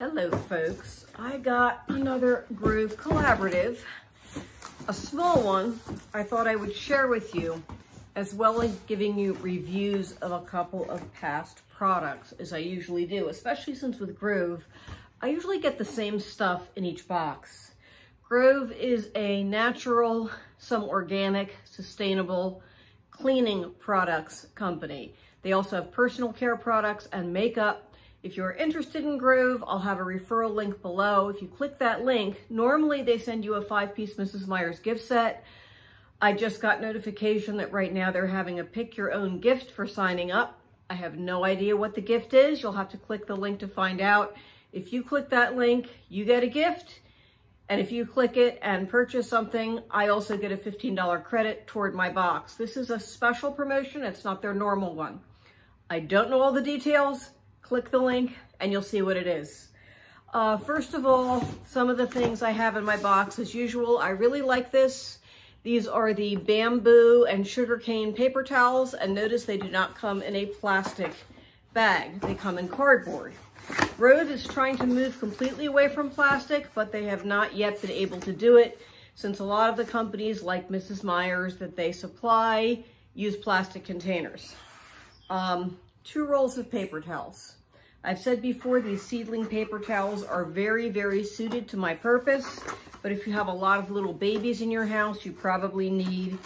Hello folks, I got another Grove Collaborative, a small one I thought I would share with you, as well as giving you reviews of a couple of past products, as I usually do, especially since with Grove, I usually get the same stuff in each box. Grove is a natural, some organic, sustainable cleaning products company. They also have personal care products and makeup. If you're interested in Grove, I'll have a referral link below. If you click that link, normally they send you a 5-piece Mrs. Meyer's gift set. I just got notification that right now they're having a pick your own gift for signing up. I have no idea what the gift is. You'll have to click the link to find out. If you click that link, you get a gift. And if you click it and purchase something, I also get a $15 credit toward my box. This is a special promotion. It's not their normal one. I don't know all the details. Click the link and you'll see what it is. First of all, some of the things I have in my box as usual, I really like this. These are the bamboo and sugarcane paper towels, and notice they do not come in a plastic bag. They come in cardboard. Grove is trying to move completely away from plastic, but they have not yet been able to do it since a lot of the companies like Mrs. Meyer's that they supply use plastic containers. 2 rolls of paper towels. I've said before, these seedling paper towels are very, very suited to my purpose, but if you have a lot of little babies in your house, you probably need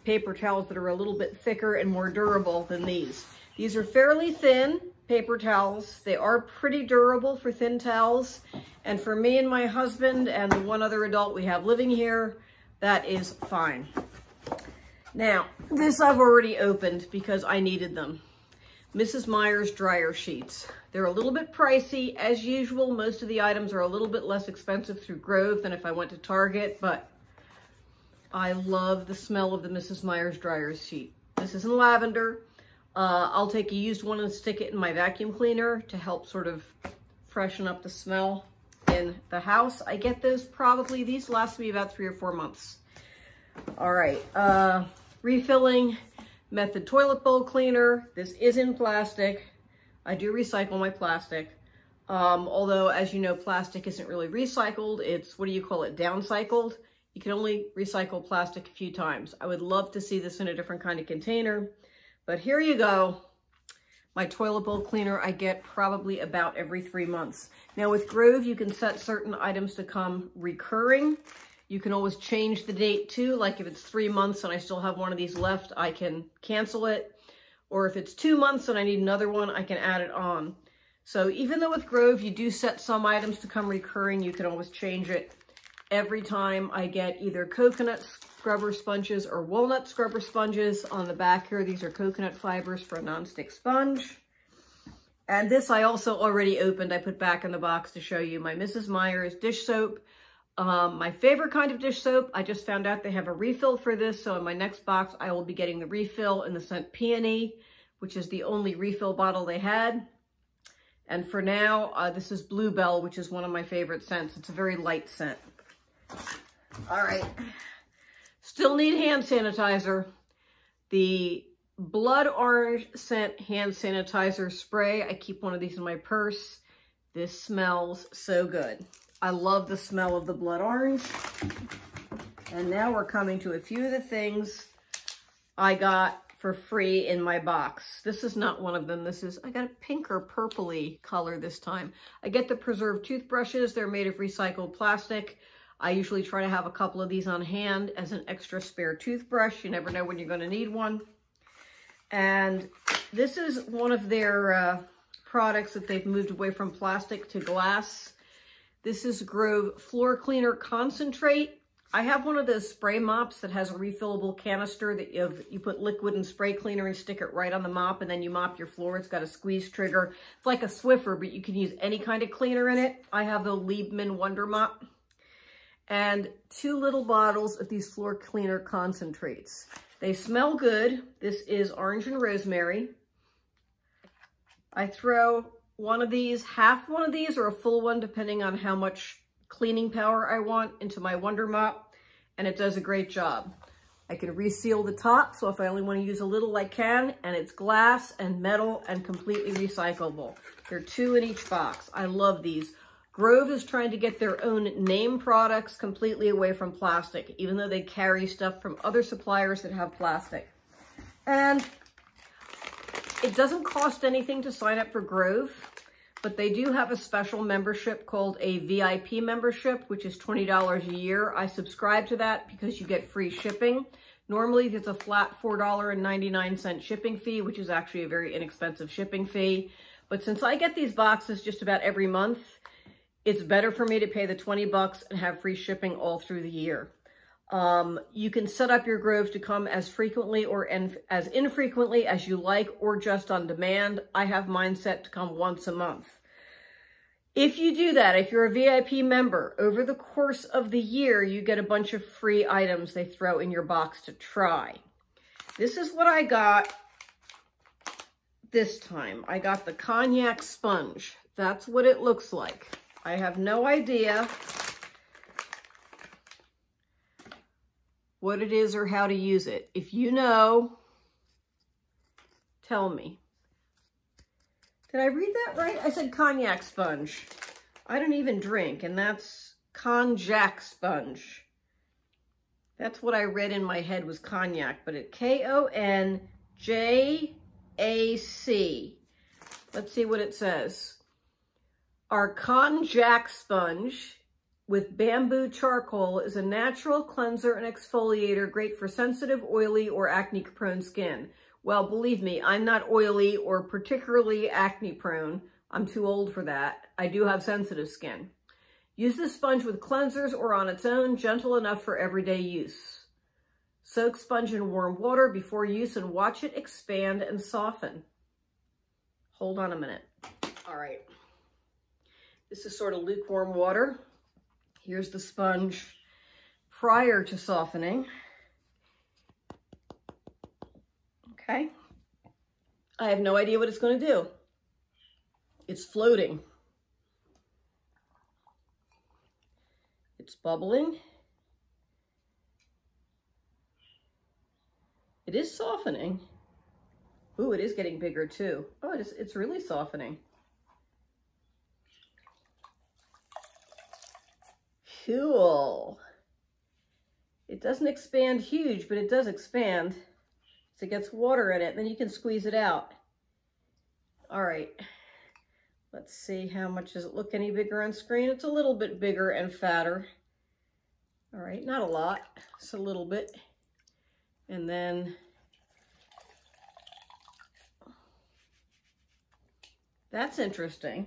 paper towels that are a little bit thicker and more durable than these. These are fairly thin paper towels. They are pretty durable for thin towels, and for me and my husband and the one other adult we have living here, that is fine. Now, this I've already opened because I needed them. Mrs. Meyer's dryer sheets. They're a little bit pricey. As usual, most of the items are a little bit less expensive through Grove than if I went to Target, but I love the smell of the Mrs. Meyer's dryer sheet. This is in lavender. I'll take a used one and stick it in my vacuum cleaner to help sort of freshen up the smell in the house. I get those probably, these last me about 3 or 4 months. All right, refilling Method toilet bowl cleaner. This is in plastic. I do recycle my plastic. Although, as you know, plastic isn't really recycled. It's, what do you call it, downcycled? You can only recycle plastic a few times. I would love to see this in a different kind of container. But here you go. My toilet bowl cleaner I get probably about every 3 months. Now with Grove, you can set certain items to come recurring. You can always change the date too, like if it's 3 months and I still have one of these left, I can cancel it. Or if it's 2 months and I need another one, I can add it on. So even though with Grove, you do set some items to come recurring, you can always change it every time I get either coconut scrubber sponges or walnut scrubber sponges. On the back here, these are coconut fibers for a nonstick sponge. And this I also already opened. I put back in the box to show you my Mrs. Meyer's dish soap. My favorite kind of dish soap, I just found out they have a refill for this, so in my next box I will be getting the refill in the scent Peony, which is the only refill bottle they had. And for now, this is Bluebell, which is one of my favorite scents. It's a very light scent. All right, still need hand sanitizer. The blood orange scent hand sanitizer spray, I keep one of these in my purse. This smells so good. I love the smell of the blood orange. And now we're coming to a few of the things I got for free in my box. This is not one of them. This is, I got a pink or purpley color this time. I get the preserved toothbrushes. They're made of recycled plastic. I usually try to have a couple of these on hand as an extra spare toothbrush. You never know when you're going to need one. And this is one of their products that they've moved away from plastic to glass. This is Grove Floor Cleaner Concentrate. I have one of those spray mops that has a refillable canister that you put liquid and spray cleaner and stick it right on the mop, and then you mop your floor. It's got a squeeze trigger. It's like a Swiffer, but you can use any kind of cleaner in it. I have the Liebman Wonder Mop. And 2 little bottles of these floor cleaner concentrates. They smell good. This is orange and rosemary. I throw one of these, half one of these or a full one, depending on how much cleaning power I want, into my Wonder Mop, and it does a great job. I can reseal the top, so if I only want to use a little, I can, and it's glass and metal and completely recyclable. There are 2 in each box. I love these. Grove is trying to get their own name products completely away from plastic, even though they carry stuff from other suppliers that have plastic. And it doesn't cost anything to sign up for Grove, but they do have a special membership called a VIP membership, which is $20 a year. I subscribe to that because you get free shipping. Normally, it's a flat $4.99 shipping fee, which is actually a very inexpensive shipping fee. But since I get these boxes just about every month, it's better for me to pay the 20 bucks and have free shipping all through the year. You can set up your Grove to come as frequently or as infrequently as you like, or just on demand. I have mine set to come once a month. If you do that, if you're a VIP member, over the course of the year, you get a bunch of free items they throw in your box to try. This is what I got this time. I got the Cognac Sponge. That's what it looks like. I have no idea what it is or how to use it. If you know, tell me. Did I read that right? I said Cognac Sponge. I don't even drink, and that's Cognac Sponge. That's what I read in my head was cognac, but it Konjac. Let's see what it says. Our Cognac Sponge with bamboo charcoal is a natural cleanser and exfoliator, great for sensitive, oily, or acne-prone skin. Well, believe me, I'm not oily or particularly acne-prone. I'm too old for that. I do have sensitive skin. Use this sponge with cleansers or on its own, gentle enough for everyday use. Soak sponge in warm water before use and watch it expand and soften. Hold on a minute. All right. This is sort of lukewarm water. Here's the sponge prior to softening. Okay. I have no idea what it's going to do. It's floating. It's bubbling. It is softening. Ooh, it is getting bigger too. Oh, it's really softening. Cool. It doesn't expand huge, but it does expand. So it gets water in it, then you can squeeze it out. All right. Let's see, how much does it look any bigger on screen? It's a little bit bigger and fatter. All right, not a lot, just a little bit. And then that's interesting.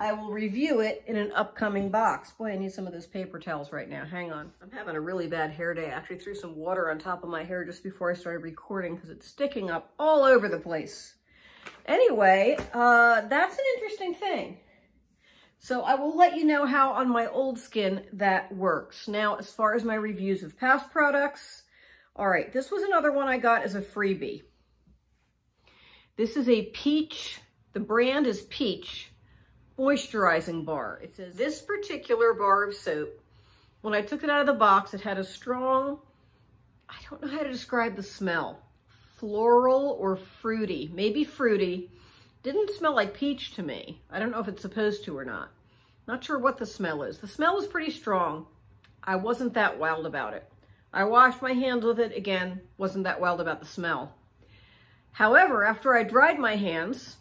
I will review it in an upcoming box. Boy, I need some of those paper towels right now. Hang on. I'm having a really bad hair day. I actually threw some water on top of my hair just before I started recording because it's sticking up all over the place. Anyway, that's an interesting thing. So I will let you know how on my old skin that works. Now, as far as my reviews of past products, all right, this was another one I got as a freebie. This is a Peach, the brand is Peach Moisturizing Bar. It says this particular bar of soap, when I took it out of the box, it had a strong, I don't know how to describe the smell, floral or fruity, maybe fruity. Didn't smell like peach to me. I don't know if it's supposed to or not. Not sure what the smell is. The smell was pretty strong. I wasn't that wild about it. I washed my hands with it again, wasn't that wild about the smell. However, after I dried my hands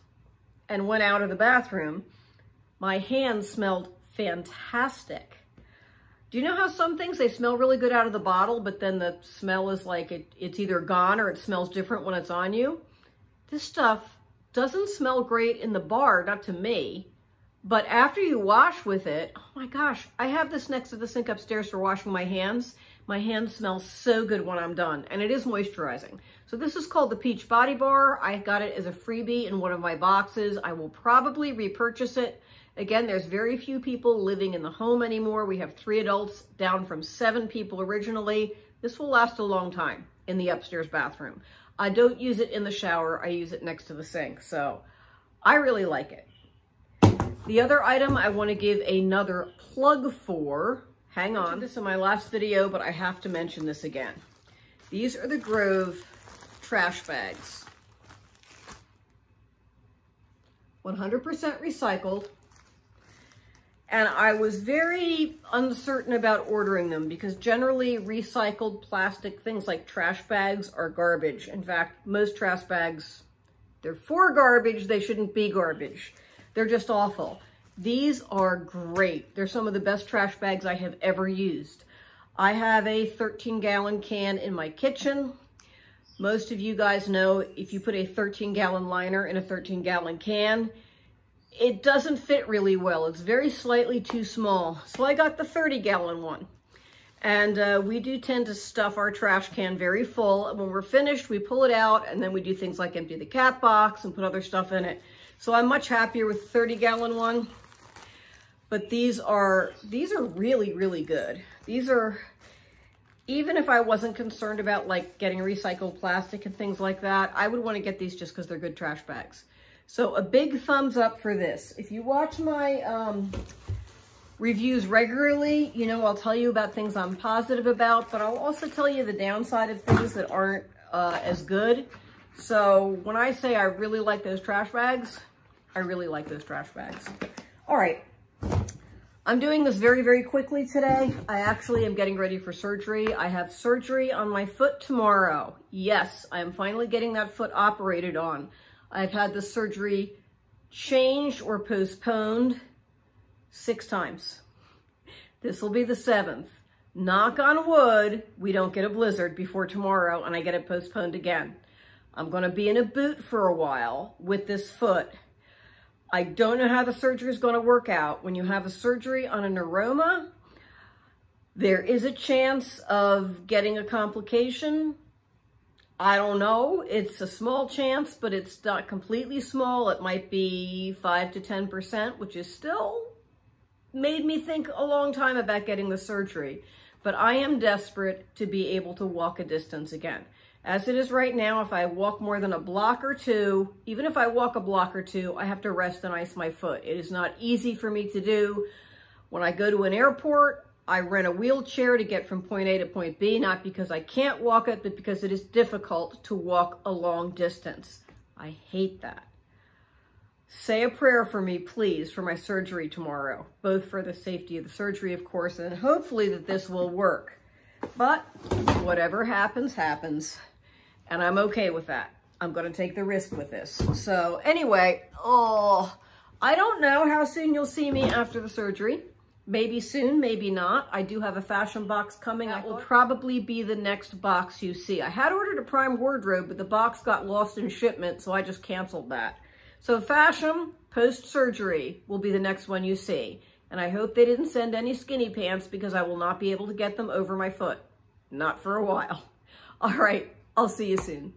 and went out of the bathroom, my hands smelled fantastic. Do you know how some things, they smell really good out of the bottle, but then the smell is like it's either gone or it smells different when it's on you? This stuff doesn't smell great in the bar, not to me, but after you wash with it, oh my gosh, I have this next to the sink upstairs for washing my hands. My hands smell so good when I'm done, and it is moisturizing. So this is called the Peach Body Bar. I got it as a freebie in one of my boxes. I will probably repurchase it. Again, there's very few people living in the home anymore. We have 3 adults, down from 7 people originally. This will last a long time in the upstairs bathroom. I don't use it in the shower. I use it next to the sink. So I really like it. The other item I want to give another plug for, hang on. I mentioned this in my last video, but I have to mention this again. These are the Grove trash bags. 100% recycled. And I was very uncertain about ordering them because generally recycled plastic things like trash bags are garbage. In fact, most trash bags, they're for garbage. They shouldn't be garbage. They're just awful. These are great. They're some of the best trash bags I have ever used. I have a 13-gallon can in my kitchen. Most of you guys know if you put a 13-gallon liner in a 13-gallon can, it doesn't fit really well. It's very slightly too small. So I got the 30-gallon one. And we do tend to stuff our trash can very full. And when we're finished, we pull it out and then we do things like empty the cat box and put other stuff in it. So I'm much happier with the 30-gallon one. But these are really, really good. These are, even if I wasn't concerned about like getting recycled plastic and things like that, I would want to get these just because they're good trash bags. So a big thumbs up for this. If you watch my reviews regularly, you know I'll tell you about things I'm positive about, but I'll also tell you the downside of things that aren't as good. So when I say I really like those trash bags, I really like those trash bags. All right, I'm doing this very, very quickly today. I actually am getting ready for surgery. I have surgery on my foot tomorrow. Yes, I am finally getting that foot operated on. I've had the surgery changed or postponed 6 times. This will be the 7th. Knock on wood, we don't get a blizzard before tomorrow and I get it postponed again. I'm gonna be in a boot for a while with this foot. I don't know how the surgery is gonna work out. When you have a surgery on a neuroma, there is a chance of getting a complication. I don't know, it's a small chance, but it's not completely small. It might be 5 to 10%, which is still made me think a long time about getting the surgery. But I am desperate to be able to walk a distance again. As it is right now, if I walk more than a block or two, even if I walk a block or two, I have to rest and ice my foot. It is not easy for me to do. When I go to an airport, I rent a wheelchair to get from point A to point B, not because I can't walk it, but because it is difficult to walk a long distance. I hate that. Say a prayer for me, please, for my surgery tomorrow, both for the safety of the surgery, of course, and hopefully that this will work. But whatever happens, happens, and I'm okay with that. I'm going to take the risk with this. So anyway, I don't know how soon you'll see me after the surgery. Maybe soon, maybe not. I do have a fashion box coming. That will probably be the next box you see. I had ordered a prime wardrobe, but the box got lost in shipment, so I just canceled that. So fashion, post-surgery, will be the next one you see. And I hope they didn't send any skinny pants because I will not be able to get them over my foot. Not for a while. All right, I'll see you soon.